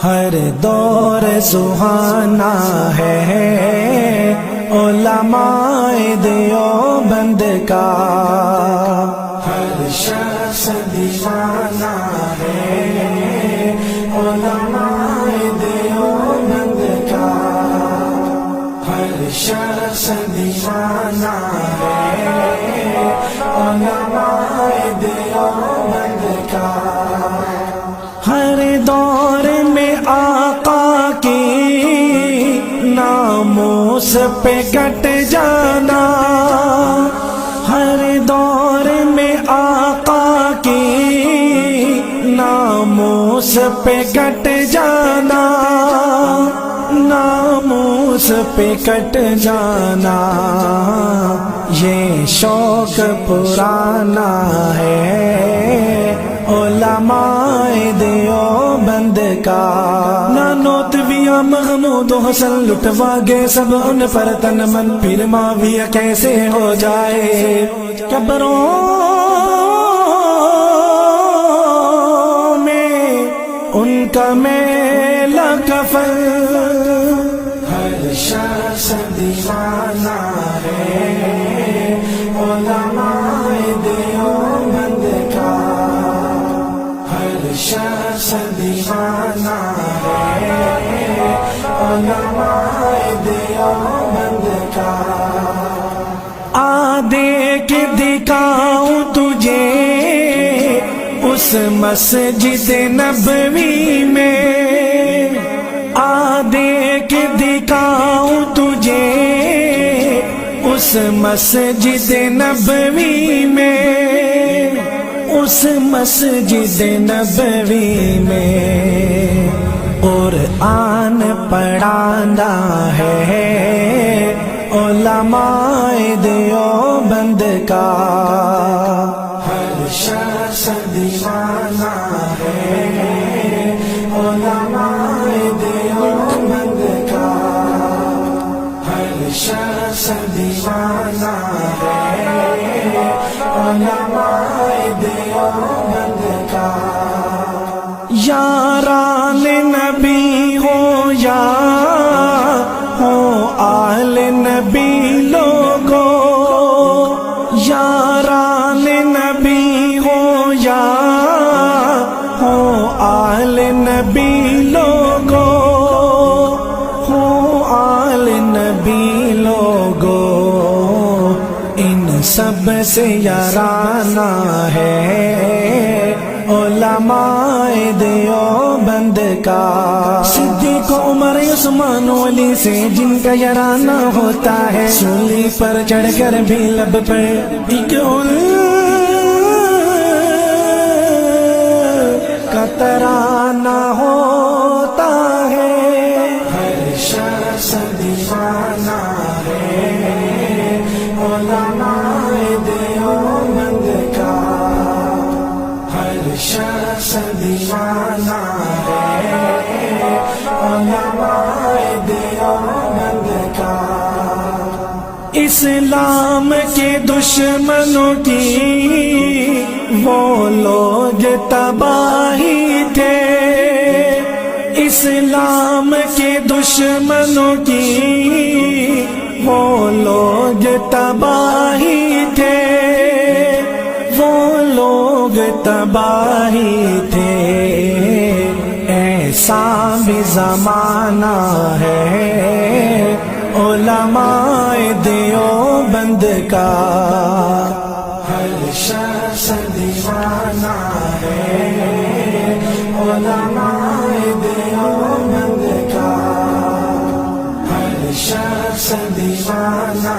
ہر دور سہانا ہے علماء دیوبند کا، ہر شخص دیوانہ ہے علماء دیوبند کا، ہر شخص دیوانہ ہے علماء دیوبند کا۔ ہر دور میں آقا کی ناموس پہ کٹ جانا، ہر دور میں آقا کی ناموس پہ کٹ جانا، ناموس پہ کٹ جانا، یہ شوق پرانا ہے علماء دیوبند کا۔ نانوتویہ محمود و حسن لٹوا گئے سب ان پر تن من، پھر معاویہ کیسے ہو جائے قبروں میں ان کا میلہ کفن۔ ہر شخص دیوانہ ہے علماء دیوبند کا، ہر شخص دیوانہ ہے علماء دیوبند کا۔ آ دیکھ دکھاؤں تجھے اس مسجد نبوی میں، آ دیکھ دکھاؤں تجھے اس مسجد نبوی میں، اس مسجد نبوی میں قرآن پڑھانا ہے علماء دیوبند کا، ہر شخص دیوانہ ہے علماء دیوبند کا، ہر شخص دیوانہ ہے علماء دیوبند کا۔ یاران نبی ہو یا ہو آل نبی لوگو، یاران نبی ہو یا ہو آل نبی لوگو، ہو آل نبی لوگو، ان سب سے یارانہ ہے علماء دیوبند کا۔ صدیق عمر عثمان علی سے جن کا یارانہ ہوتا ہے، سولی پر چڑھ کر بھی لب پر ایک کا ترانہ ہوتا ہے۔ ہر شخص دیوانہ ہے علماء دیوبند کا، ہر شخص دیوانہ ہے علماء دیوبند کا۔ اسلام کے دشمنوں کی وہ لوگ تباہی تھے، اسلام کے دشمنوں کی وہ لوگ تباہی تھے، وہ لوگ تباہی تھے۔ ایسا بھی زمانہ ہے علماء دیوبند کا، ہر شخص دیوانہ ہے علماء دیوبند کا، ہر شخص دیوانہ